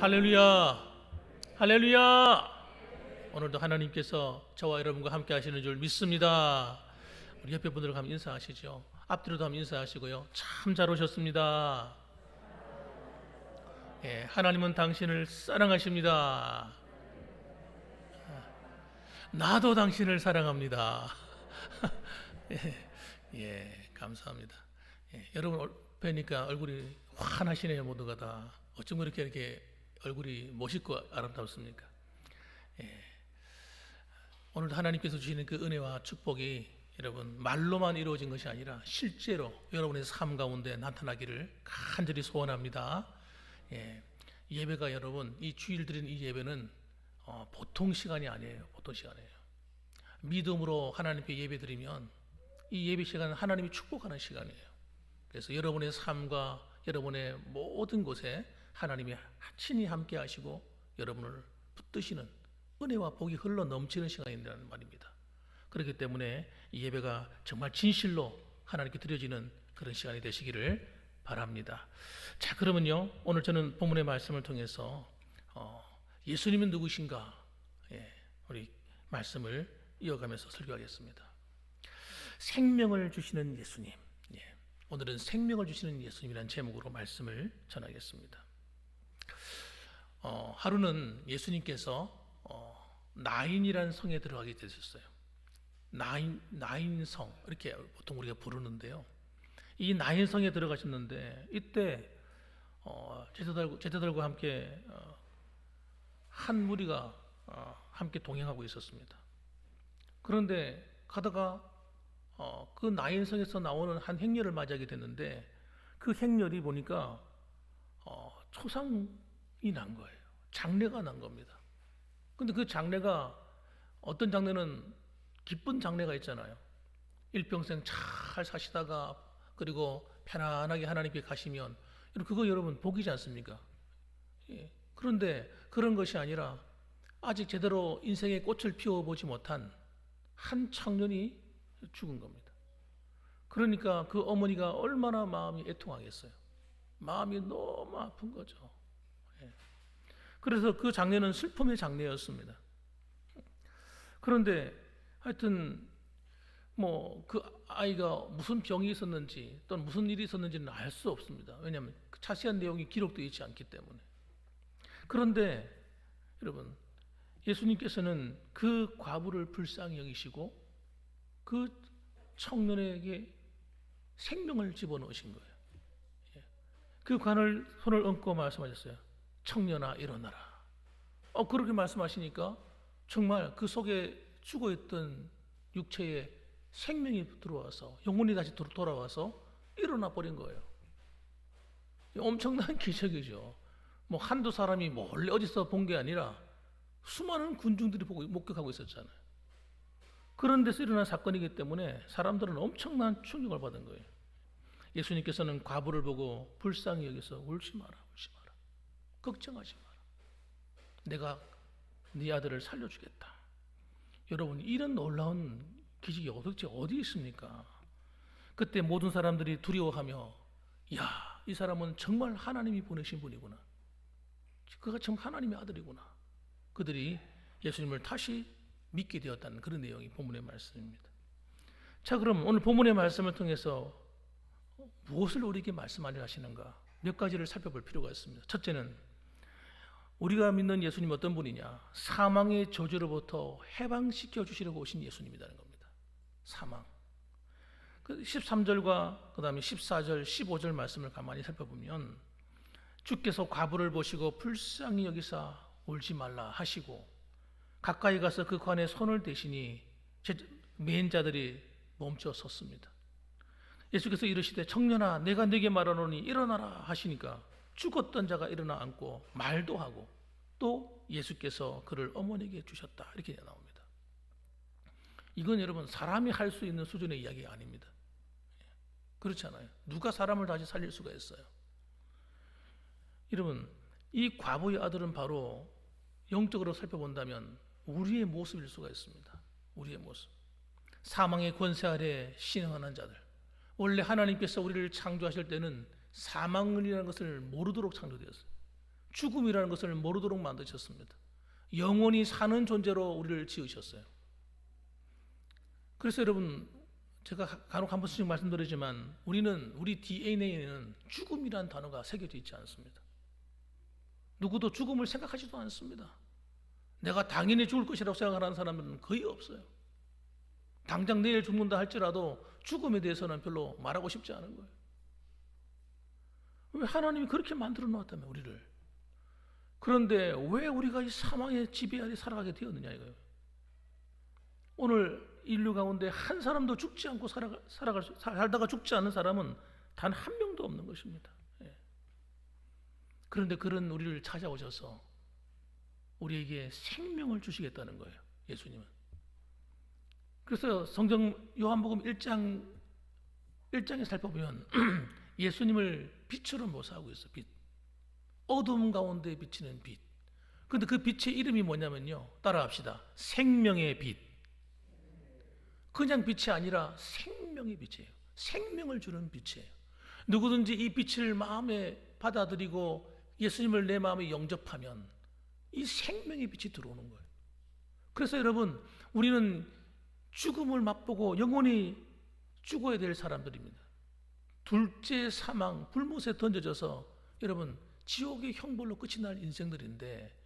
할렐루야, 할렐루야. 오늘도 하나님께서 저와 여러분과 함께 하시는 줄 믿습니다. 우리 옆에 분들과 한번 인사하시죠. 앞뒤로도 한번 인사하시고요. 참 잘 오셨습니다. 예, 하나님은 당신을 사랑하십니다. 나도 당신을 사랑합니다. 예, 감사합니다. 예, 여러분 뵈니까 얼굴이 환하시네요. 모두가 다. 어쩜 이렇게 얼굴이 멋있고 아름답습니까? 예, 오늘도 하나님께서 주시는 그 은혜와 축복이 여러분 말로만 이루어진 것이 아니라 실제로 여러분의 삶 가운데 나타나기를 간절히 소원합니다. 예, 예배가 여러분 이 주일 드린 이 예배는 보통 시간이 아니에요. 보통 시간이에요. 믿음으로 하나님께 예배 드리면 이 예배 시간은 하나님이 축복하는 시간이에요. 그래서 여러분의 삶과 여러분의 모든 곳에 하나님이 친히 함께 하시고 여러분을 붙드시는 은혜와 복이 흘러 넘치는 시간이라는 말입니다. 그렇기 때문에 이 예배가 정말 진실로 하나님께 드려지는 그런 시간이 되시기를 바랍니다. 자, 그러면요, 오늘 저는 본문의 말씀을 통해서 예수님은 누구신가, 우리 말씀을 이어가면서 설교하겠습니다. 생명을 주시는 예수님, 오늘은 생명을 주시는 예수님이라는 제목으로 말씀을 전하겠습니다. 하루는 예수님께서 나인이라는 성에 들어가게 되셨어요. 나인성 이렇게 보통 우리가 부르는데요. 이 나인성에 들어가셨는데 이때 제자들과 함께 한 무리가 함께 동행하고 있었습니다. 그런데 가다가 그 나인성에서 나오는 한 행렬을 맞이하게 됐는데 그 행렬이 보니까 초상이 난 거예요. 장례가 난 겁니다. 근데 그 장례가 어떤 장례는 기쁜 장례가 있잖아요. 일평생 잘 사시다가 그리고 편안하게 하나님께 가시면 그거 여러분 복이지 않습니까? 예. 그런데 그런 것이 아니라 아직 제대로 인생의 꽃을 피워보지 못한 한 청년이 죽은 겁니다. 그러니까 그 어머니가 얼마나 마음이 애통하겠어요. 마음이 너무 아픈 거죠. 그래서 그 장례는 슬픔의 장례였습니다. 그런데 하여튼 그 아이가 무슨 병이 있었는지 또는 무슨 일이 있었는지는 알 수 없습니다. 왜냐하면 자세한 내용이 기록되어 있지 않기 때문에. 그런데 여러분 예수님께서는 그 과부를 불쌍히 여기시고 그 청년에게 생명을 집어넣으신 거예요. 그 관을 손을 얹고 말씀하셨어요. 청년아 일어나라. 그렇게 말씀하시니까 정말 그 속에 죽어있던 육체에 생명이 들어와서 영혼이 다시 돌아와서 일어나 버린 거예요. 엄청난 기적이죠. 한두 사람이 몰래 어디서 본 게 아니라 수많은 군중들이 보고 목격하고 있었잖아요. 그런 데서 일어난 사건이기 때문에 사람들은 엄청난 충격을 받은 거예요. 예수님께서는 과부를 보고 불쌍히 여기서 울지 마라, 울지 마라. 걱정하지 마라. 내가 네 아들을 살려주겠다. 여러분 이런 놀라운 기적이 도대체 어디 있습니까? 그때 모든 사람들이 두려워하며 야, 이 사람은 정말 하나님이 보내신 분이구나. 그가 정말 하나님의 아들이구나. 그들이 예수님을 다시 믿게 되었다는 그런 내용이 본문의 말씀입니다. 자, 그럼 오늘 본문의 말씀을 통해서 무엇을 우리에게 말씀하시는가 몇 가지를 살펴볼 필요가 있습니다. 첫째는 우리가 믿는 예수님 어떤 분이냐? 사망의 저주로부터 해방시켜 주시려고 오신 예수님이라는 겁니다. 사망. 13절과 그 다음에 14절, 15절 말씀을 가만히 살펴보면 주께서 과부를 보시고 불쌍히 여기사 울지 말라 하시고 가까이 가서 그 관에 손을 대시니 매인 자들이 멈춰 섰습니다. 예수께서 이르시되 청년아 내가 네게 말하노니 일어나라 하시니까 죽었던 자가 일어나 앉고 말도 하고 또 예수께서 그를 어머니에게 주셨다 이렇게 나옵니다. 이건 여러분 사람이 할 수 있는 수준의 이야기가 아닙니다. 그렇잖아요. 누가 사람을 다시 살릴 수가 있어요. 여러분 이 과부의 아들은 바로 영적으로 살펴본다면 우리의 모습일 수가 있습니다. 우리의 모습. 사망의 권세 아래 신앙하는 자들. 원래 하나님께서 우리를 창조하실 때는 사망이라는 것을 모르도록 창조되었어요. 죽음이라는 것을 모르도록 만드셨습니다. 영원히 사는 존재로 우리를 지으셨어요. 그래서 여러분, 제가 간혹 한 번씩 말씀드리지만 우리 DNA에는 죽음이라는 단어가 새겨져 있지 않습니다. 누구도 죽음을 생각하지도 않습니다. 내가 당연히 죽을 것이라고 생각하는 사람은 거의 없어요. 당장 내일 죽는다 할지라도 죽음에 대해서는 별로 말하고 싶지 않은 거예요. 왜? 하나님이 그렇게 만들어 놓았다며, 우리를. 그런데 왜 우리가 이 사망의 지배 아래 살아가게 되었느냐 이거예요. 오늘 인류 가운데 한 사람도 죽지 않고 살다가 죽지 않는 사람은 단 한 명도 없는 것입니다. 예. 그런데 그런 우리를 찾아오셔서 우리에게 생명을 주시겠다는 거예요, 예수님은. 그래서 성경 요한복음 1장에 살펴보면 예수님을 빛으로 묘사하고 있어요. 빛. 어둠 가운데 비치는 빛. 그런데 그 빛의 이름이 뭐냐면요, 따라합시다. 생명의 빛. 그냥 빛이 아니라 생명의 빛이에요. 생명을 주는 빛이에요. 누구든지 이 빛을 마음에 받아들이고 예수님을 내 마음에 영접하면 이 생명의 빛이 들어오는 거예요. 그래서 여러분, 우리는 죽음을 맛보고 영원히 죽어야 될 사람들입니다. 둘째 사망, 불못에 던져져서 여러분 지옥의 형벌로 끝이 날 인생들인데,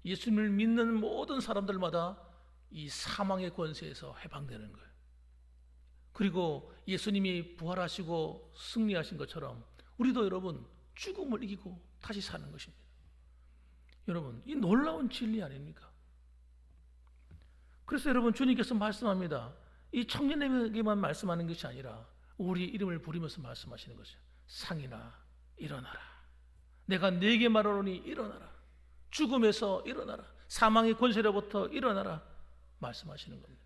예수님을 믿는 모든 사람들마다 이 사망의 권세에서 해방되는 거예요. 그리고 예수님이 부활하시고 승리하신 것처럼 우리도 여러분 죽음을 이기고 다시 사는 것입니다. 여러분, 이 놀라운 진리 아닙니까? 그래서 여러분, 주님께서 말씀합니다. 이 청년에게만 말씀하는 것이 아니라 우리 이름을 부르면서 말씀하시는 것이죠. 상인아, 일어나라. 내가 네게 말하노니 일어나라. 죽음에서 일어나라. 사망의 권세로부터 일어나라. 말씀하시는 겁니다.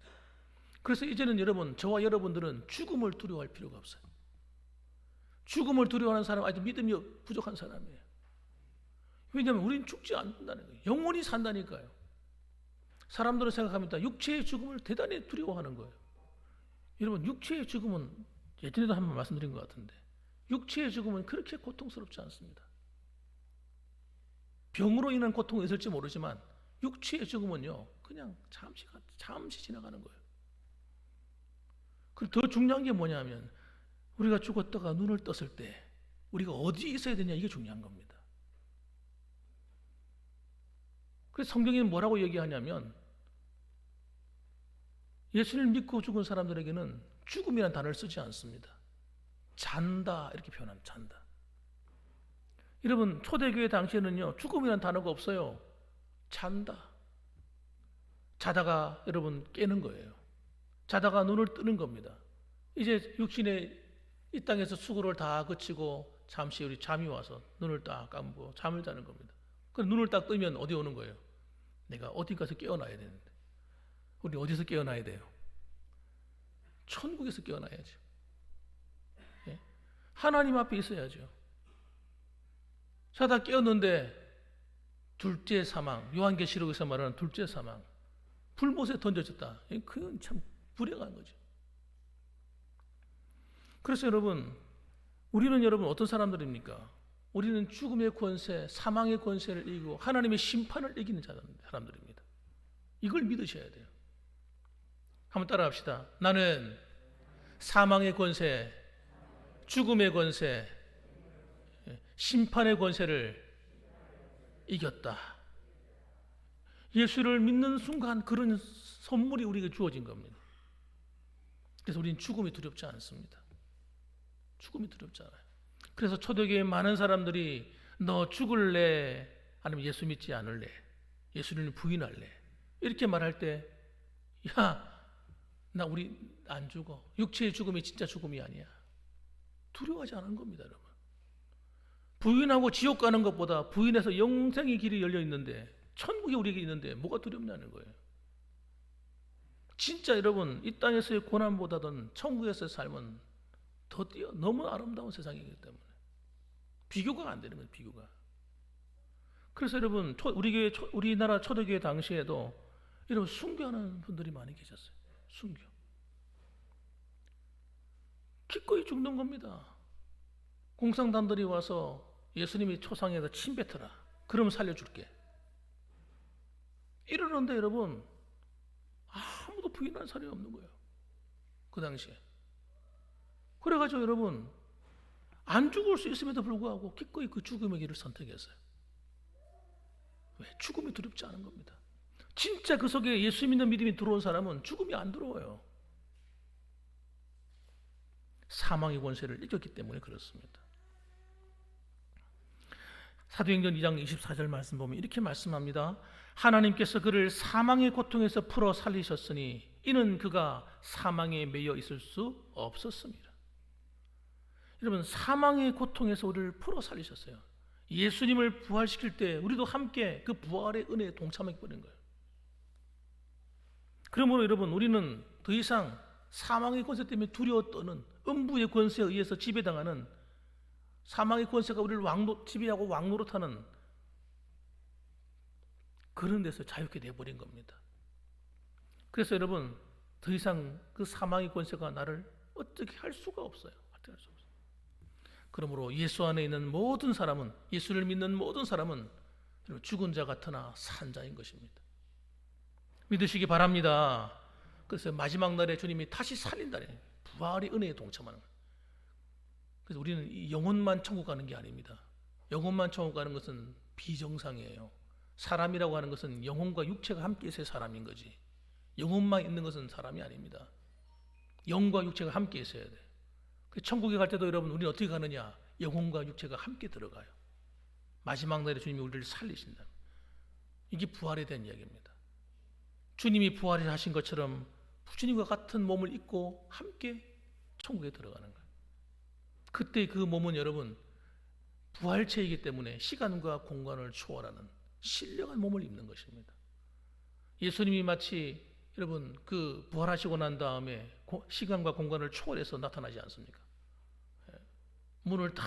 그래서 이제는 여러분, 저와 여러분들은 죽음을 두려워할 필요가 없어요. 죽음을 두려워하는 사람은 아직 믿음이 부족한 사람이에요. 왜냐하면 우리는 죽지 않는다는 거예요. 영원히 산다니까요. 사람들은 생각합니다. 육체의 죽음을 대단히 두려워하는 거예요. 여러분, 육체의 죽음은 예전에도 한번 말씀드린 것 같은데, 육체의 죽음은 그렇게 고통스럽지 않습니다. 병으로 인한 고통은 있을지 모르지만 육체의 죽음은요, 그냥 잠시 지나가는 거예요. 그리고 더 중요한 게 뭐냐면, 우리가 죽었다가 눈을 떴을 때 우리가 어디에 있어야 되냐, 이게 중요한 겁니다. 그래서 성경이 뭐라고 얘기하냐면, 예수를 믿고 죽은 사람들에게는 죽음이라는 단어를 쓰지 않습니다. 잔다, 이렇게 표현합니다. 잔다. 여러분, 초대교회 당시에는요, 죽음이라는 단어가 없어요. 잔다. 자다가 여러분 깨는 거예요. 자다가 눈을 뜨는 겁니다. 이제 육신의 이 땅에서 수고를 다 그치고 잠시 우리 잠이 와서 눈을 딱 감고 잠을 자는 겁니다. 그럼 눈을 딱 뜨면 어디 오는 거예요? 내가 어디 가서 깨어나야 되는데. 우리 어디서 깨어나야 돼요? 천국에서 깨어나야죠. 예? 하나님 앞에 있어야죠. 자다 깨었는데 둘째 사망, 요한계시록에서 말하는 둘째 사망, 불못에 던져졌다. 그건 참 불행한 거죠. 그래서 여러분, 우리는 여러분 어떤 사람들입니까? 우리는 죽음의 권세, 사망의 권세를 이기고 하나님의 심판을 이기는 사람들입니다. 이걸 믿으셔야 돼요. 한번 따라합시다. 나는 사망의 권세, 죽음의 권세, 심판의 권세를 이겼다. 예수를 믿는 순간 그런 선물이 우리에게 주어진 겁니다. 그래서 우리는 죽음이 두렵지 않습니다. 죽음이 두렵지 않아요. 그래서 초대교회 많은 사람들이 너 죽을래? 아니면 예수 믿지 않을래? 예수를 부인할래? 이렇게 말할 때, 야, 나 우리 안 죽어. 육체의 죽음이 진짜 죽음이 아니야. 두려워하지 않은 겁니다, 여러분. 부인하고 지옥 가는 것보다 부인해서 영생의 길이 열려 있는데, 천국이 우리에게 있는데 뭐가 두렵냐는 거예요. 진짜 여러분, 이 땅에서의 고난보다는 천국에서의 삶은 더 너무 아름다운 세상이기 때문에 비교가 안 되는 거예요. 비교가. 그래서 여러분, 우리나라 초대교회 당시에도 여러분 순교하는 분들이 많이 계셨어요. 순교. 기꺼이 죽는 겁니다. 공산당들이 와서 예수님이 초상에다 침 뱉어라. 그러면 살려줄게. 이러는데 여러분 아무도 부인하는 사람이 없는 거예요. 그 당시에. 그래가지고 여러분 안 죽을 수 있음에도 불구하고 기꺼이 그 죽음의 길을 선택했어요. 왜? 죽음이 두렵지 않은 겁니다. 진짜 그 속에 예수 믿는 믿음이 들어온 사람은 죽음이 안 들어와요. 사망의 권세를 이겼기 때문에 그렇습니다. 사도행전 2장 24절 말씀 보면 이렇게 말씀합니다. 하나님께서 그를 사망의 고통에서 풀어 살리셨으니 이는 그가 사망에 매여 있을 수 없었습니다. 여러분 사망의 고통에서 우리를 풀어 살리셨어요. 예수님을 부활시킬 때 우리도 함께 그 부활의 은혜에 동참해 버린 거예요. 그러므로 여러분 우리는 더 이상 사망의 권세 때문에 두려워 떠는 음부의 권세에 의해서 지배당하는 사망의 권세가 우리를 지배하고 왕노릇하는 그런 데서 자유케 되어버린 겁니다. 그래서 여러분 더 이상 그 사망의 권세가 나를 어떻게 할 수가 없어요. 어떻게 할 수 없어요. 그러므로 예수 안에 있는 모든 사람은, 예수를 믿는 모든 사람은 죽은 자 같으나 산 자인 것입니다. 믿으시기 바랍니다. 그래서 마지막 날에 주님이 다시 살린다는 부활의 은혜에 동참하는 거예요. 그래서 우리는 영혼만 천국 가는 게 아닙니다. 영혼만 천국 가는 것은 비정상이에요. 사람이라고 하는 것은 영혼과 육체가 함께 있어야 사람인 거지. 영혼만 있는 것은 사람이 아닙니다. 영과 육체가 함께 있어야 돼. 천국에 갈 때도 여러분 우리는 어떻게 가느냐? 영혼과 육체가 함께 들어가요. 마지막 날에 주님이 우리를 살리신다. 이게 부활에 대한 이야기입니다. 주님이 부활하신 것처럼 주님과 같은 몸을 입고 함께 천국에 들어가는 거예요. 그때 그 몸은 여러분 부활체이기 때문에 시간과 공간을 초월하는 신령한 몸을 입는 것입니다. 예수님이 마치 여러분 그 부활하시고 난 다음에 시간과 공간을 초월해서 나타나지 않습니까? 문을 다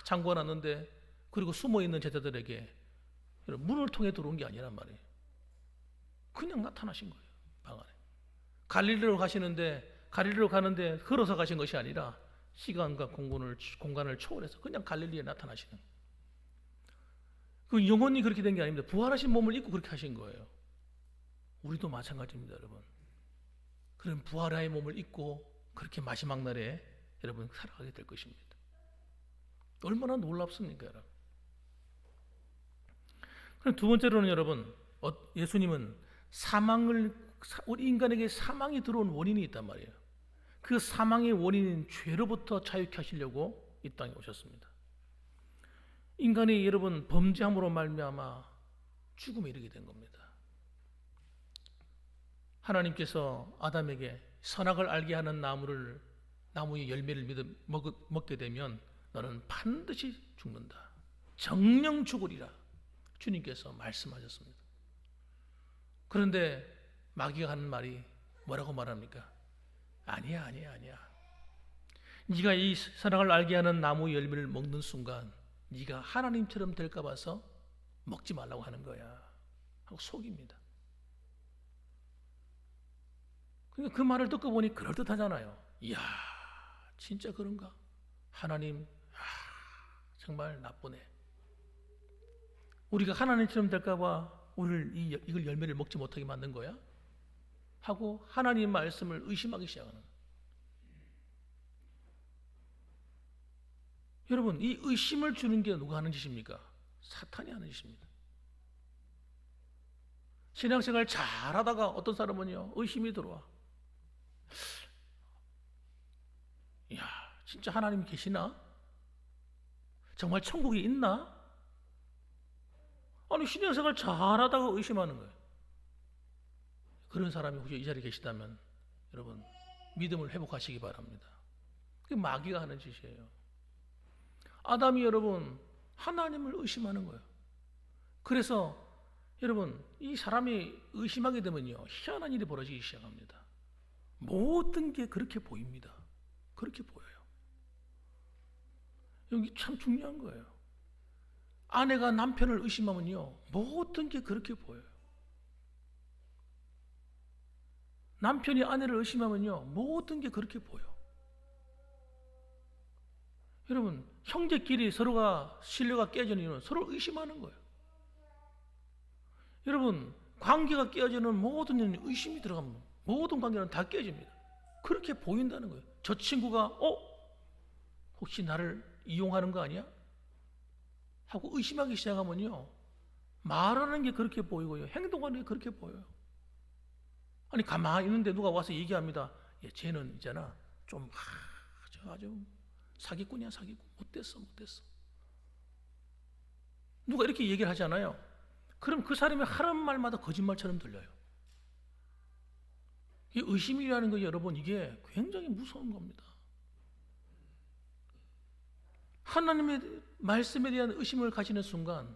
잠궈 놨는데 그리고 숨어 있는 제자들에게 문을 통해 들어온 게 아니란 말이에요. 그냥 나타나신 거예요. 방 안에. 갈릴리로 가는데 걸어서 가신 것이 아니라 시간과 공간을 초월해서 그냥 갈릴리에 나타나시는 거예요. 그 영혼이 그렇게 된 게 아닙니다. 부활하신 몸을 입고 그렇게 하신 거예요. 우리도 마찬가지입니다, 여러분. 그런 부활의 몸을 입고 그렇게 마지막 날에 여러분 살아가게 될 것입니다. 얼마나 놀랍습니까, 여러분? 그럼 두 번째로는 여러분, 예수님은 우리 인간에게 사망이 들어온 원인이 있단 말이에요. 그 사망의 원인인 죄로부터 자유케 하시려고 이 땅에 오셨습니다. 인간이 여러분 범죄함으로 말미암아 죽음에 이르게 된 겁니다. 하나님께서 아담에게 선악을 알게 하는 나무의 열매를 먹게 되면 너는 반드시 죽는다. 정령 죽으리라. 주님께서 말씀하셨습니다. 그런데 마귀가 하는 말이 뭐라고 말합니까? 아니야. 네가 이 선악을 알게 하는 나무 열매를 먹는 순간 네가 하나님처럼 될까 봐서 먹지 말라고 하는 거야 하고 속입니다. 그러니까 그 말을 듣고 보니 그럴듯하잖아요. 이야, 진짜 그런가? 하나님 정말 나쁘네. 우리가 하나님처럼 될까 봐 우리를 이걸 열매를 먹지 못하게 만든 거야? 하고 하나님 말씀을 의심하기 시작하는 거예요. 여러분, 이 의심을 주는 게 누가 하는 짓입니까? 사탄이 하는 짓입니다. 신앙생활 잘하다가 어떤 사람은요 의심이 들어와. 이야, 진짜 하나님이 계시나? 정말 천국이 있나? 아니, 신앙생활 잘하다가 의심하는 거예요. 그런 사람이 혹시 이 자리에 계시다면 여러분 믿음을 회복하시기 바랍니다. 그게 마귀가 하는 짓이에요. 아담이 여러분 하나님을 의심하는 거예요. 그래서 여러분 이 사람이 의심하게 되면요 희한한 일이 벌어지기 시작합니다. 모든 게 그렇게 보입니다. 그렇게 보여요. 여기 참 중요한 거예요. 아내가 남편을 의심하면요 모든 게 그렇게 보여요. 남편이 아내를 의심하면요 모든 게 그렇게 보여. 여러분 형제끼리 서로가 신뢰가 깨지는 이유는 서로 의심하는 거예요. 여러분, 관계가 깨어지는 모든 일은 의심이 들어가면 모든 관계는 다 깨집니다. 그렇게 보인다는 거예요. 저 친구가 혹시 나를 이용하는 거 아니야? 하고 의심하기 시작하면요, 말하는 게 그렇게 보이고요, 행동하는 게 그렇게 보여요. 아니, 가만히 있는데 누가 와서 얘기합니다. 쟤는 있잖아, 좀 아주 사기꾼이야, 사기꾼. 못됐어. 누가 이렇게 얘기를 하잖아요. 그럼 그 사람이 하는 말마다 거짓말처럼 들려요. 이 의심이라는 거, 여러분, 이게 굉장히 무서운 겁니다. 하나님의 말씀에 대한 의심을 가지는 순간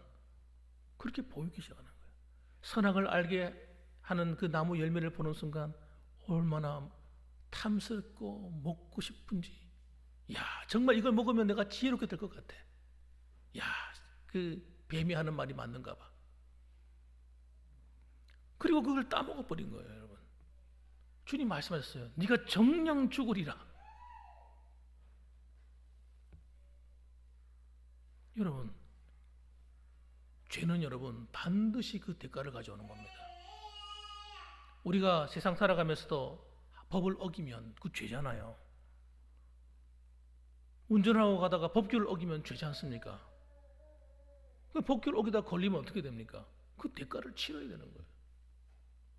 그렇게 보이기 시작하는 거예요. 선악을 알게 하는 그 나무 열매를 보는 순간 얼마나 탐스럽고 먹고 싶은지, 정말 이걸 먹으면 내가 지혜롭게 될 것 같아. 그 뱀이 하는 말이 맞는가 봐. 그리고 그걸 따먹어 버린 거예요, 여러분. 주님 말씀하셨어요. 네가 정녕 죽으리라. 여러분, 죄는 여러분 반드시 그 대가를 가져오는 겁니다. 우리가 세상 살아가면서도 법을 어기면 그 죄잖아요. 운전하고 가다가 법규를 어기면 죄지 않습니까? 그 법규를 어기다 걸리면 어떻게 됩니까? 그 대가를 치러야 되는 거예요.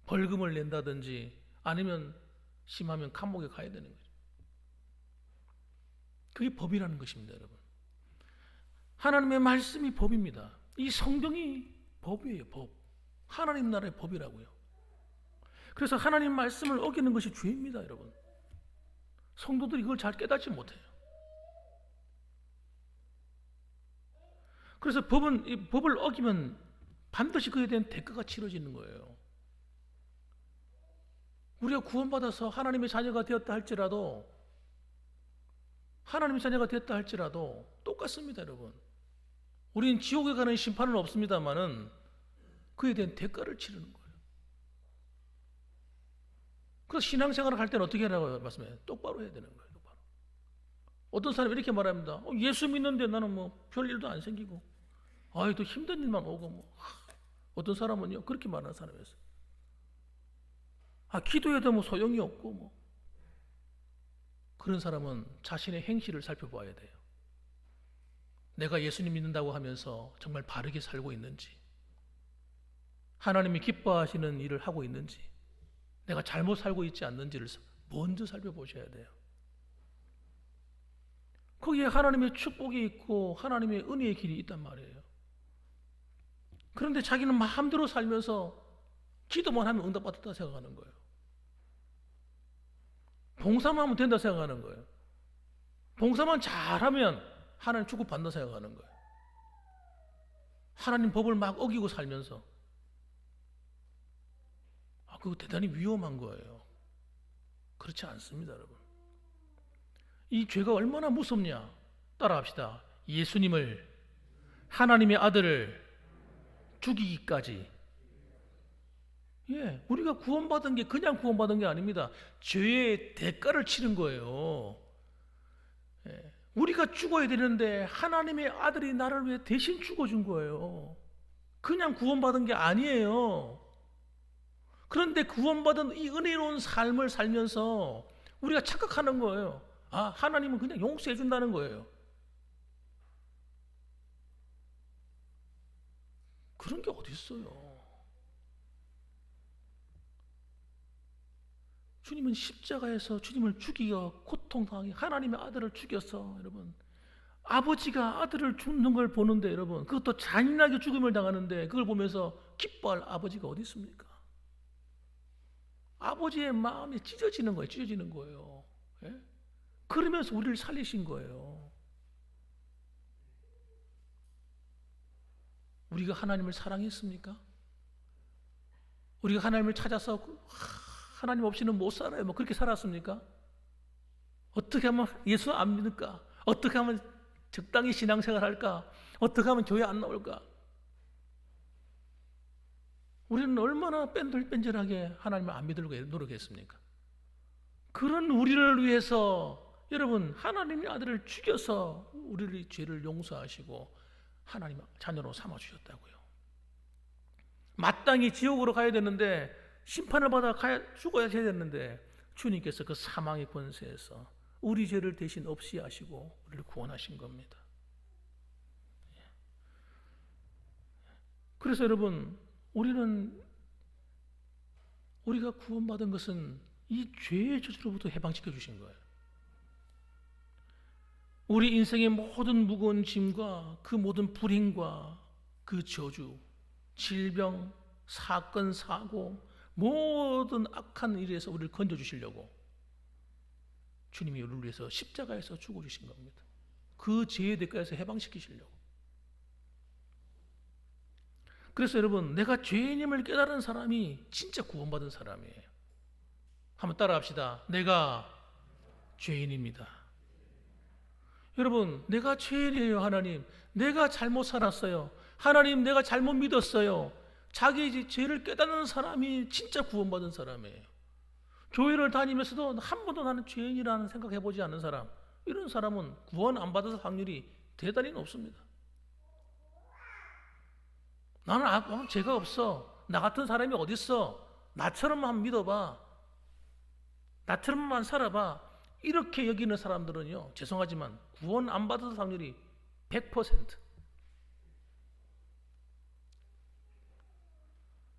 벌금을 낸다든지 아니면 심하면 감옥에 가야 되는 거죠. 그게 법이라는 것입니다, 여러분. 하나님의 말씀이 법입니다. 이 성경이 법이에요, 법. 하나님 나라의 법이라고요. 그래서 하나님 말씀을 어기는 것이 죄입니다, 여러분. 성도들이 이걸 잘 깨닫지 못해요. 그래서 이 법을 어기면 반드시 그에 대한 대가가 치러지는 거예요. 우리가 구원받아서 하나님의 자녀가 되었다 할지라도 똑같습니다, 여러분. 우리는 지옥에 가는 심판은 없습니다만은 그에 대한 대가를 치르는 거예요. 그래서 신앙생활을 할 때는 어떻게 하라고 말씀해요? 똑바로 해야 되는 거예요, 똑바로. 어떤 사람이 이렇게 말합니다. 예수 믿는데 나는 별일도 안 생기고, 또 힘든 일만 오고, 어떤 사람은요, 그렇게 말하는 사람이었어요. 기도해도 소용이 없고, 그런 사람은 자신의 행실을 살펴봐야 돼요. 내가 예수님 믿는다고 하면서 정말 바르게 살고 있는지, 하나님이 기뻐하시는 일을 하고 있는지, 내가 잘못 살고 있지 않는지를 먼저 살펴보셔야 돼요. 거기에 하나님의 축복이 있고 하나님의 은혜의 길이 있단 말이에요. 그런데 자기는 마음대로 살면서 기도만 하면 응답받았다 생각하는 거예요. 봉사만 하면 된다 생각하는 거예요. 봉사만 잘하면 하나님 축복받는다 생각하는 거예요. 하나님 법을 막 어기고 살면서, 그거 대단히 위험한 거예요. 그렇지 않습니다, 여러분. 이 죄가 얼마나 무섭냐? 따라합시다. 예수님을, 하나님의 아들을 죽이기까지. 우리가 구원받은 게 그냥 구원받은 게 아닙니다. 죄의 대가를 치른 거예요. 우리가 죽어야 되는데 하나님의 아들이 나를 위해 대신 죽어준 거예요. 그냥 구원받은 게 아니에요. 그런데 구원받은 이 은혜로운 삶을 살면서 우리가 착각하는 거예요. 하나님은 그냥 용서해 준다는 거예요. 그런 게 어디 있어요? 주님은 십자가에서 주님을 죽이고 고통당하게 하나님의 아들을 죽였어. 여러분, 아버지가 아들을 죽는 걸 보는데, 여러분, 그것도 잔인하게 죽음을 당하는데 그걸 보면서 기뻐할 아버지가 어디 있습니까? 아버지의 마음이 찢어지는 거예요. 그러면서 우리를 살리신 거예요. 우리가 하나님을 사랑했습니까? 우리가 하나님을 찾아서 하나님 없이는 못 살아요, 그렇게 살았습니까? 어떻게 하면 예수 안 믿을까? 어떻게 하면 적당히 신앙생활 할까? 어떻게 하면 교회 안 나올까? 우리는 얼마나 뺀질뺀질하게 하나님을 안 믿으려고 노력했습니까? 그런 우리를 위해서 여러분, 하나님의 아들을 죽여서 우리의 죄를 용서하시고 하나님 자녀로 삼아주셨다고요. 마땅히 지옥으로 가야 되는데 심판을 받아 죽어야 되는데 주님께서 그 사망의 권세에서 우리 죄를 대신 없이 하시고 우리를 구원하신 겁니다. 그래서 여러분, 우리가 구원받은 것은 이 죄의 저주로부터 해방시켜 주신 거예요. 우리 인생의 모든 무거운 짐과 그 모든 불행과 그 저주, 질병, 사건, 사고, 모든 악한 일에서 우리를 건져주시려고 주님이 우리를 위해서 십자가에서 죽어주신 겁니다. 그 죄의 대가에서 해방시키시려고. 그래서 여러분, 내가 죄인임을 깨달은 사람이 진짜 구원받은 사람이에요. 한번 따라합시다. 내가 죄인입니다. 여러분, 내가 죄인이에요. 하나님, 내가 잘못 살았어요. 하나님, 내가 잘못 믿었어요. 자기 죄를 깨닫는 사람이 진짜 구원받은 사람이에요. 교회를 다니면서도 한 번도 나는 죄인이라는 생각해보지 않는 사람, 이런 사람은 구원 안 받을 확률이 대단히 높습니다. 나는 죄가 없어. 나 같은 사람이 어딨어. 나처럼만 믿어봐. 나처럼만 살아봐. 이렇게 여기는 사람들은요, 죄송하지만 구원 안 받을 확률이 100%.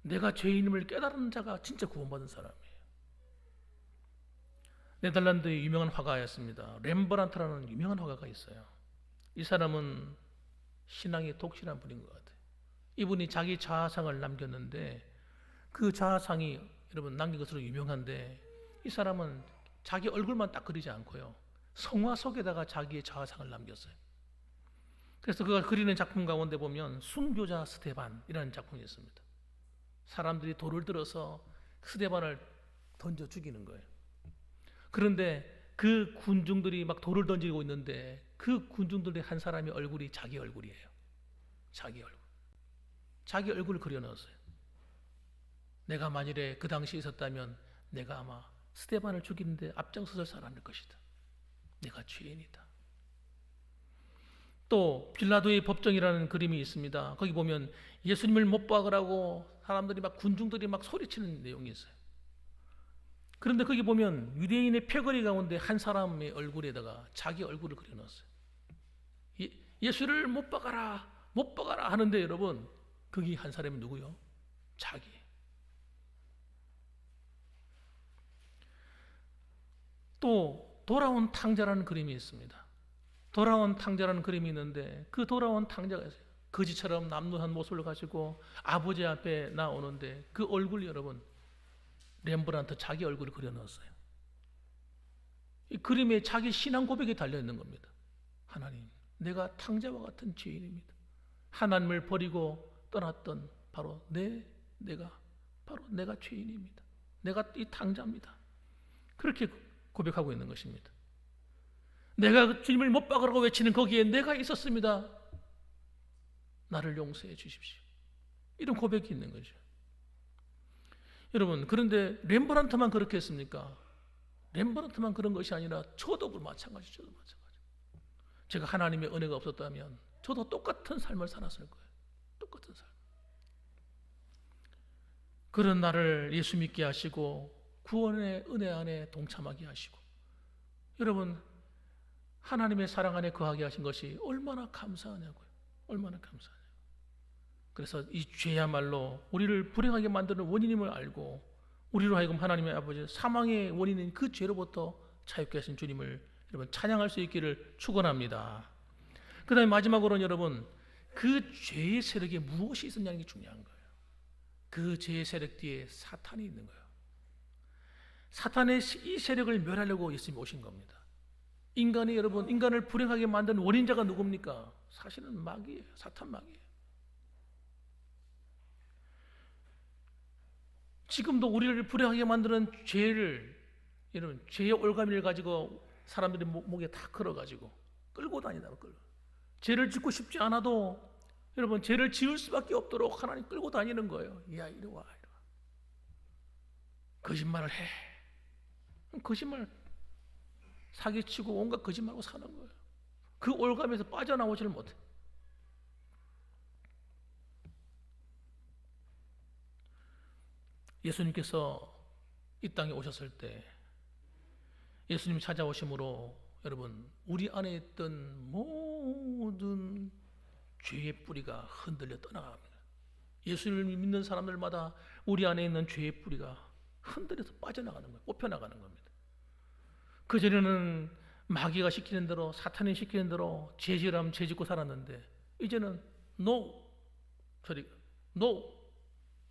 내가 죄인임을 깨달은 자가 진짜 구원받은 사람이에요. 네덜란드의 유명한 화가였습니다. 렘브란트라는 유명한 화가가 있어요. 이 사람은 신앙이 독실한 분인 것 같아요. 이분이 자기 자화상을 남겼는데 그 자화상이 여러분 남긴 것으로 유명한데, 이 사람은 자기 얼굴만 딱 그리지 않고요, 성화 속에다가 자기의 자화상을 남겼어요. 그래서 그가 그리는 작품 가운데 보면 순교자 스데반이라는 작품이 있습니다. 사람들이 돌을 들어서 스데반을 던져 죽이는 거예요. 그런데 그 군중들이 막 돌을 던지고 있는데 그 군중들의 한 사람의 얼굴이 자기 얼굴이에요. 자기 얼굴을 그려넣었어요. 내가 만일에 그 당시에 있었다면 내가 아마 스데반을 죽이는데 앞장서서 살았을 것이다. 내가 죄인이다. 또 빌라도의 법정이라는 그림이 있습니다. 거기 보면 예수님을 못 박으라고 사람들이 막 군중들이 막 소리치는 내용이 있어요. 그런데 거기 보면 유대인의 패거리 가운데 한 사람의 얼굴에다가 자기 얼굴을 그려놨어요. 예수를 못 박아라 하는데 여러분, 거기 한 사람이 누구요? 자기. 또 돌아온 탕자라는 그림이 있습니다. 돌아온 탕자라는 그림이 있는데 그 돌아온 탕자가 있어요. 거지처럼 남루한 모습을 가지고 아버지 앞에 나오는데 그 얼굴, 여러분, 렘브란트 자기 얼굴을 그려넣었어요. 이 그림에 자기 신앙 고백이 달려있는 겁니다. 하나님, 내가 탕자와 같은 죄인입니다. 하나님을 버리고 떠났던 바로 내가 죄인입니다. 내가 이 탕자입니다. 그렇게 고백하고 있는 것입니다. 내가 주님을 못 박으라고 외치는 거기에 내가 있었습니다. 나를 용서해 주십시오. 이런 고백이 있는 거죠. 여러분, 그런데 렘브란트만 그렇게 했습니까? 렘브란트만 그런 것이 아니라 저도 마찬가지죠. 제가 하나님의 은혜가 없었다면 저도 똑같은 삶을 살았을 거예요. 똑같은 삶. 그런 나를 예수 믿게 하시고 구원의 은혜 안에 동참하게 하시고, 여러분, 하나님의 사랑 안에 거하게 하신 것이 얼마나 감사하냐고요. 얼마나 감사하냐고. 그래서 이 죄야말로 우리를 불행하게 만드는 원인임을 알고 우리로 하여금 하나님의 아버지 사망의 원인인 그 죄로부터 자유케 하신 주님을 여러분 찬양할 수 있기를 축원합니다. 그 다음에 마지막으로는 여러분, 그 죄의 세력에 무엇이 있었냐는 게 중요한 거예요. 그 죄의 세력 뒤에 사탄이 있는 거예요. 사탄의 이 세력을 멸하려고 예수님이 오신 겁니다. 인간을 불행하게 만든 원인자가 누굽니까? 사실은 마귀예요. 사탄 마귀예요. 지금도 우리를 불행하게 만드는 여러분, 죄의 올가미를 가지고 사람들이 목에 다 걸어가지고 끌고 다니다가 죄를 짓고 싶지 않아도 여러분, 죄를 지을 수밖에 없도록 하나님 끌고 다니는 거예요. 야, 이리 와. 거짓말을 해. 거짓말 사기치고 온갖 거짓말하고 사는 거예요. 그 올감에서 빠져나오지를 못해. 예수님께서 이 땅에 오셨을 때 예수님 찾아오심으로 여러분 우리 안에 있던 모든 죄의 뿌리가 흔들려 떠나갑니다. 예수를 믿는 사람들마다 우리 안에 있는 죄의 뿌리가 흔들려서 빠져나가는 거예요. 뽑혀나가는 겁니다. 그전에는 마귀가 시키는 대로, 사탄이 시키는 대로 죄질하면 죄짓고 살았는데 이제는 no,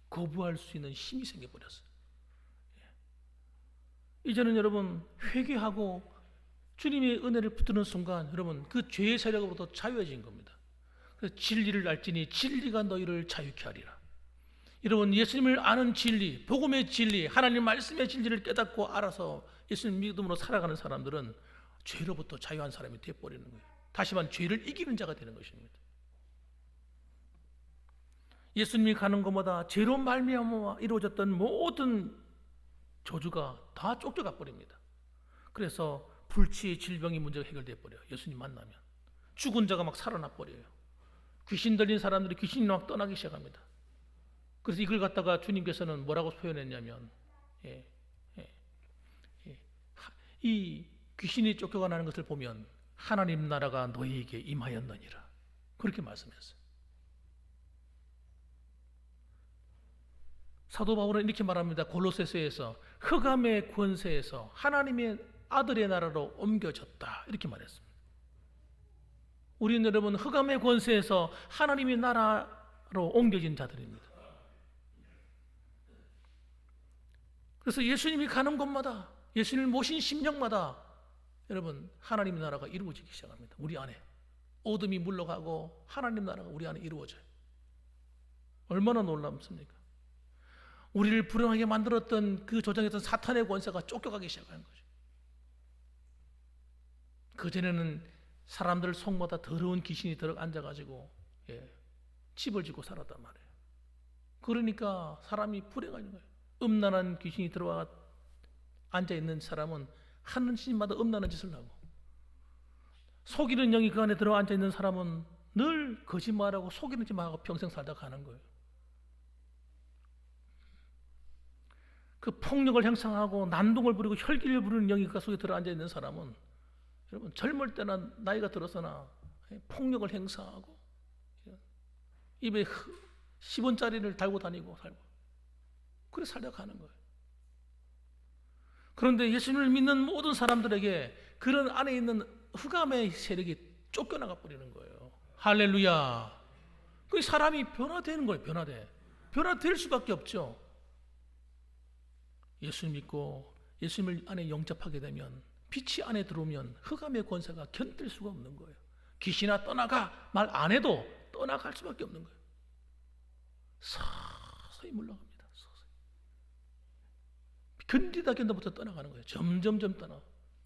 거부할 수 있는 힘이 생겨버렸어요. 이제는 여러분 회개하고 주님의 은혜를 붙드는 순간 여러분 그 죄의 세력으로부터 자유해진 겁니다. 그래서 진리를 알지니 진리가 너희를 자유케 하리라. 여러분 예수님을 아는 진리, 복음의 진리, 하나님 말씀의 진리를 깨닫고 알아서 예수님 믿음으로 살아가는 사람들은 죄로부터 자유한 사람이 되어버리는 거예요. 다시 말하면 죄를 이기는 자가 되는 것입니다. 예수님이 가는 곳마다 죄로 말미암아 이루어졌던 모든 저주가 다 쫓겨가 버립니다. 그래서 불치, 질병이 문제가 해결되어 버려요. 예수님 만나면 죽은 자가 막 살아나 버려요. 귀신 들린 사람들이 귀신이 막 떠나기 시작합니다. 그래서 이걸 갖다가 주님께서는 뭐라고 표현했냐면 이 귀신이 쫓겨가는 것을 보면 하나님 나라가 너희에게 임하였느니라 그렇게 말씀했어요. 사도 바울은 이렇게 말합니다. 골로새서에서 흑암의 권세에서 하나님의 아들의 나라로 옮겨졌다 이렇게 말했습니다. 우리는 여러분 흑암의 권세에서 하나님의 나라로 옮겨진 자들입니다. 그래서 예수님이 가는 곳마다 예수님을 모신 심령마다 여러분 하나님의 나라가 이루어지기 시작합니다. 우리 안에 어둠이 물러가고 하나님 나라가 우리 안에 이루어져요. 얼마나 놀랍습니까? 우리를 불행하게 만들었던 그 조장했던 사탄의 권세가 쫓겨가기 시작하는 거죠. 그전에는 사람들 속마다 더러운 귀신이 들어 앉아가지고 집을 짓고 살았단 말이에요. 그러니까 사람이 불행한 거예요. 음란한 귀신이 들어와 앉아있는 사람은 하는 짓마다 음란한 짓을 하고, 속이는 영이 그 안에 들어와 앉아있는 사람은 늘 거짓말하고 속이는 짓만 하고 평생 살다 가는 거예요. 그 폭력을 행사하고 난동을 부리고 혈기를 부리는 영이 그 속에 들어 앉아있는 사람은 여러분 젊을 때나 나이가 들어서나 폭력을 행사하고 입에 10원짜리를 달고 다니고 살고 그래 살다 가는 거예요. 그런데 예수님을 믿는 모든 사람들에게 그런 안에 있는 흑암의 세력이 쫓겨나가 버리는 거예요. 할렐루야. 그 사람이 변화되는 거예요. 변화될 수밖에 없죠. 예수님 믿고 예수님을 안에 영접하게 되면, 빛이 안에 들어오면 흑암의 권세가 견딜 수가 없는 거예요. 귀신아 떠나가 말 안 해도 떠나갈 수밖에 없는 거예요. 서서히 물러갑니다. 서서히. 견디다부터 떠나가는 거예요. 점점점 떠나.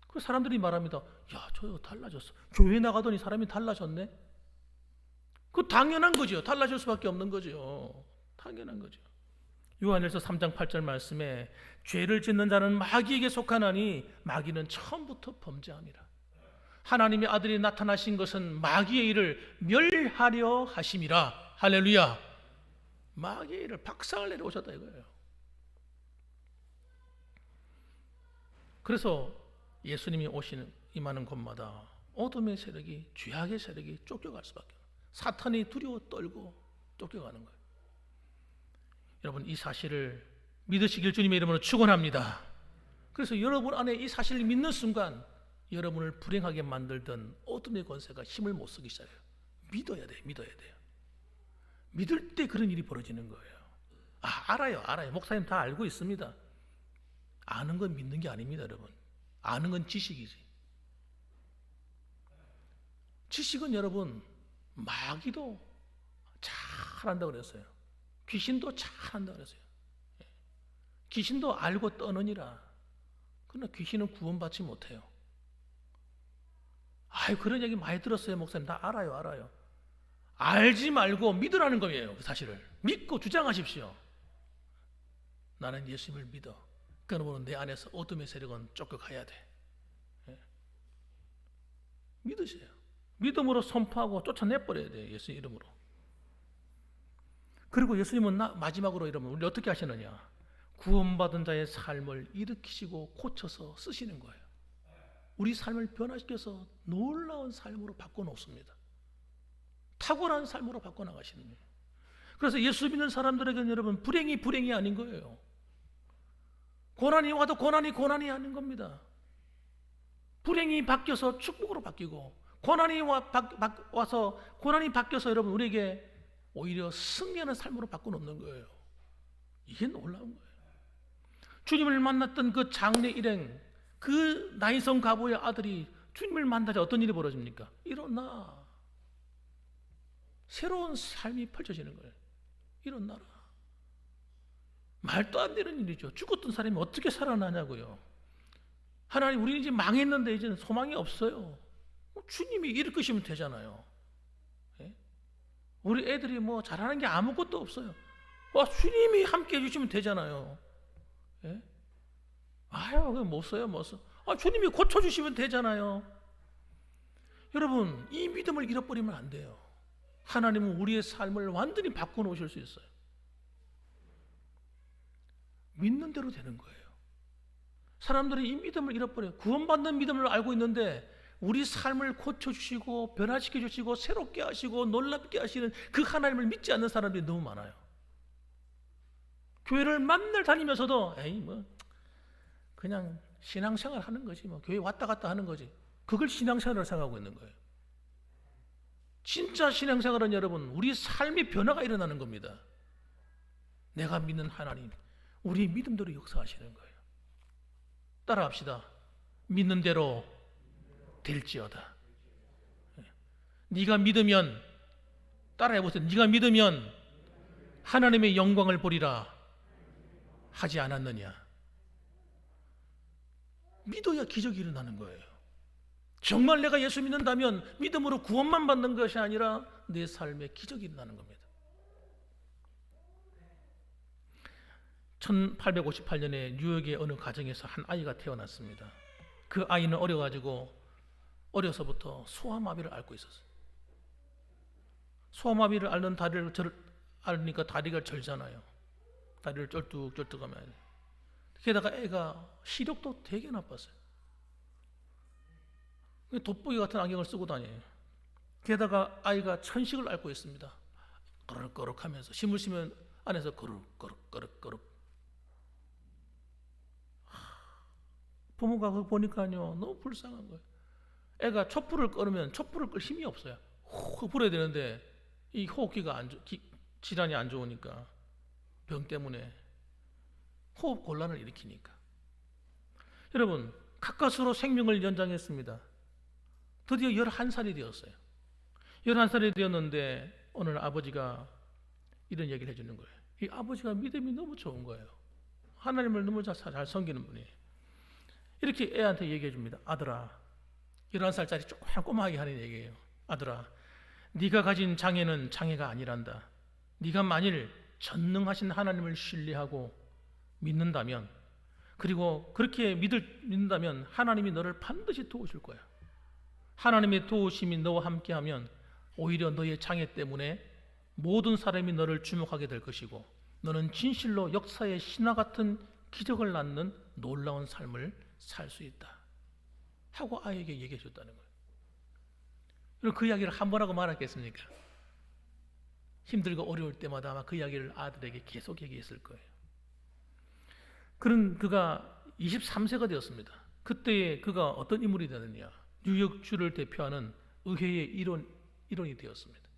그 사람들이 말합니다. 야, 저 달라졌어. 교회 나가더니 사람이 달라졌네. 그 당연한 거죠. 달라질 수밖에 없는 거죠. 당연한 거죠. 요한일서 3장 8절 말씀에 죄를 짓는 자는 마귀에게 속하나니 마귀는 처음부터 범죄함이라. 하나님의 아들이 나타나신 것은 마귀의 일을 멸하려 하심이라. 할렐루야. 마귀의 일을 박살을 내려 오셨다 이거예요. 그래서 예수님이 오시는 임하는 곳마다 어둠의 세력이, 죄악의 세력이 쫓겨갈 수밖에 없어요. 사탄이 두려워 떨고 쫓겨가는 거예요. 여러분 이 사실을 믿으시길 주님의 이름으로 축원합니다. 그래서 여러분 안에 이 사실을 믿는 순간 여러분을 불행하게 만들던 어둠의 권세가 힘을 못 쓰기 시작해요. 믿어야 돼요. 믿을 때 그런 일이 벌어지는 거예요. 알아요. 목사님 다 알고 있습니다. 아는 건 믿는 게 아닙니다, 여러분. 아는 건 지식이지. 지식은 여러분 마귀도 잘한다고 그랬어요. 귀신도 잘한다고 그랬어요. 귀신도 알고 떠느니라. 그러나 귀신은 구원받지 못해요. 그런 얘기 많이 들었어요, 목사님. 다 알아요. 알지 말고 믿으라는 거예요, 그 사실을. 믿고 주장하십시오. 나는 예수님을 믿어. 그러면 내 안에서 어둠의 세력은 쫓겨가야 돼. 믿으세요. 믿음으로 선포하고 쫓아내버려야 돼요, 예수 이름으로. 그리고 예수님은 마지막으로 이러면 우리 어떻게 하시느냐? 구원받은 자의 삶을 일으키시고 고쳐서 쓰시는 거예요. 우리 삶을 변화시켜서 놀라운 삶으로 바꿔놓습니다. 탁월한 삶으로 바꿔나가시는 거예요. 그래서 예수 믿는 사람들에게는 여러분 불행이 아닌 거예요. 고난이 와도 고난이 아닌 겁니다. 불행이 바뀌어서 축복으로 바뀌고 고난이 와서 고난이 바뀌어서 여러분 우리에게 오히려 승리하는 삶으로 바꿔놓는 거예요. 이게 놀라운 거예요. 주님을 만났던 그 장래 일행, 그 나인성 가보의 아들이 주님을 만나자 어떤 일이 벌어집니까? 일어나. 새로운 삶이 펼쳐지는 거예요. 일어나라. 말도 안 되는 일이죠. 죽었던 사람이 어떻게 살아나냐고요. 하나님, 우리는 이제 망했는데 이제는 소망이 없어요. 주님이 일으키시면 되잖아요. 예? 우리 애들이 뭐 잘하는 게 아무것도 없어요. 주님이 함께 해주시면 되잖아요. 예? 그냥 못 써요, 못 써. 주님이 고쳐주시면 되잖아요. 여러분, 이 믿음을 잃어버리면 안 돼요. 하나님은 우리의 삶을 완전히 바꿔놓으실 수 있어요. 믿는 대로 되는 거예요. 사람들이 이 믿음을 잃어버려요. 구원받는 믿음을 알고 있는데 우리 삶을 고쳐주시고 변화시켜주시고 새롭게 하시고 놀랍게 하시는 그 하나님을 믿지 않는 사람들이 너무 많아요. 교회를 만날 다니면서도 그냥 신앙생활 하는 거지, 교회 왔다 갔다 하는 거지. 그걸 신앙생활을 생각하고 있는 거예요. 진짜 신앙생활은 여러분 우리 삶의 변화가 일어나는 겁니다. 내가 믿는 하나님, 우리 믿음대로 역사하시는 거예요. 따라합시다. 믿는 대로 될지어다. 네가 믿으면, 따라해보세요. 네가 믿으면 하나님의 영광을 보리라 하지 않았느냐. 믿어야 기적이 일어나는 거예요. 정말 내가 예수 믿는다면 믿음으로 구원만 받는 것이 아니라 내 삶에 기적이 일어나는 겁니다. 1858년에 뉴욕의 어느 가정에서 한 아이가 태어났습니다. 그 아이는 어려서부터 소아마비를 앓고 있었어요. 소아마비를 앓는 다리를 앓으니까 다리가 절잖아요. 다리를 쩔뚝쩔뚝하면. 게다가 애가 시력도 되게 나빴어요. 돋보기 같은 안경을 쓰고 다녀요. 게다가 아이가 천식을 앓고 있습니다. 거럭거럭 하면서 심을 쉬면 안에서 거럭거럭. 부모가 그거 보니까요 너무 불쌍한 거예요. 애가 촛불을 끌으면 촛불을 끌 힘이 없어요. 호흡 불어야 되는데 이 호흡기가 질환이 안 좋으니까, 병 때문에 호흡 곤란을 일으키니까. 여러분, 가까스로 생명을 연장했습니다. 드디어 11살이 되었어요. 11살이 되었는데 오늘 아버지가 이런 얘기를 해주는 거예요. 이 아버지가 믿음이 너무 좋은 거예요. 하나님을 너무 잘 섬기는 분이에요. 이렇게 애한테 얘기해 줍니다. 아들아, 11살짜리 조그만 꼬마하게 하는 얘기예요. 아들아, 네가 가진 장애는 장애가 아니란다. 네가 만일 전능하신 하나님을 신뢰하고 믿는다면, 그리고 그렇게 믿는다면 하나님이 너를 반드시 도우실 거야. 하나님의 도우심이 너와 함께하면 오히려 너의 장애 때문에 모든 사람이 너를 주목하게 될 것이고, 너는 진실로 역사의 신화 같은 기적을 낳는 놀라운 삶을 살 수 있다 하고 아이에게 얘기해 줬다는 거예요. 그리고 그 이야기를 한 번 하고 말았겠습니까? 힘들고 어려울 때마다 아마 그 이야기를 아들에게 계속 얘기했을 거예요. 그런 그가 23세가 되었습니다. 그때 그가 어떤 인물이 되느냐? 뉴욕주를 대표하는 의회의 일원이 되었습니다.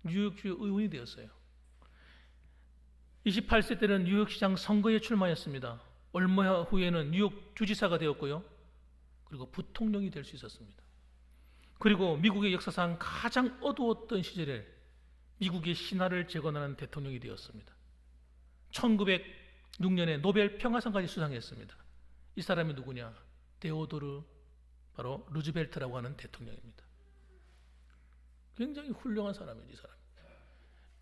뉴욕주 의원이 되었어요. 28세 때는 뉴욕시장 선거에 출마했습니다. 얼마 후에는 뉴욕 주지사가 되었고요. 그리고 부통령이 될 수 있었습니다. 그리고 미국의 역사상 가장 어두웠던 시절에 미국의 신화를 재건하는 대통령이 되었습니다. 1906년에 노벨 평화상까지 수상했습니다. 이 사람이 누구냐? 데오도르, 바로 루즈벨트라고 하는 대통령입니다. 굉장히 훌륭한 사람이에요, 이 사람.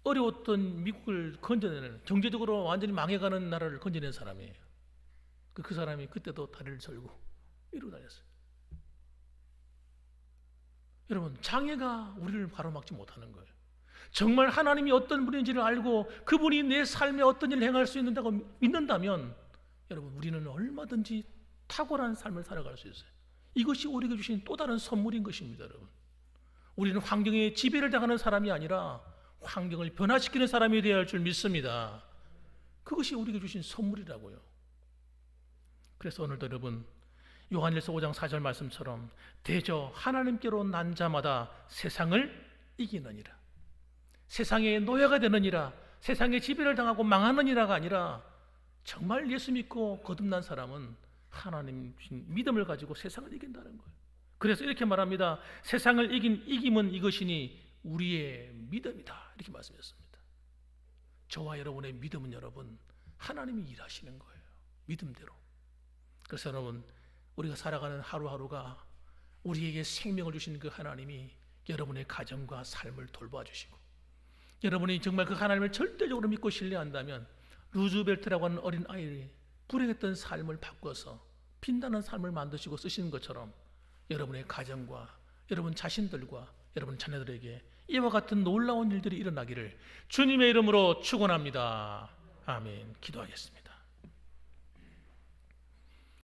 어려웠던 미국을 건져내는, 경제적으로 완전히 망해가는 나라를 건져낸 사람이에요. 그 사람이 그때도 다리를 절고 이러고 다녔어요. 여러분, 장애가 우리를 가로막지 못하는 거예요. 정말 하나님이 어떤 분인지를 알고 그분이 내 삶에 어떤 일을 행할 수 있는다고 믿는다면 여러분 우리는 얼마든지 탁월한 삶을 살아갈 수 있어요. 이것이 우리에게 주신 또 다른 선물인 것입니다. 여러분, 우리는 환경에 지배를 당하는 사람이 아니라 환경을 변화시키는 사람이 되어야 할 줄 믿습니다. 그것이 우리에게 주신 선물이라고요. 그래서 오늘도 여러분 요한일서 5장 4절 말씀처럼 대저 하나님께로 난 자마다 세상을 이기느니라. 세상의 노예가 되느니라, 세상의 지배를 당하고 망하느니라가 아니라 정말 예수 믿고 거듭난 사람은 하나님 주신 믿음을 가지고 세상을 이긴다는 거예요. 그래서 이렇게 말합니다. 세상을 이긴 이김은 이것이니 우리의 믿음이다, 이렇게 말씀했습니다. 저와 여러분의 믿음은 여러분 하나님이 일하시는 거예요. 믿음대로. 그래서 여러분 우리가 살아가는 하루하루가 우리에게 생명을 주신 그 하나님이 여러분의 가정과 삶을 돌봐 주시고, 여러분이 정말 그 하나님을 절대적으로 믿고 신뢰한다면 루즈벨트라고 하는 어린 아이를 불행했던 삶을 바꿔서 빛나는 삶을 만드시고 쓰시는 것처럼 여러분의 가정과 여러분 자신들과 여러분 자녀들에게 이와 같은 놀라운 일들이 일어나기를 주님의 이름으로 축원합니다. 아멘. 기도하겠습니다.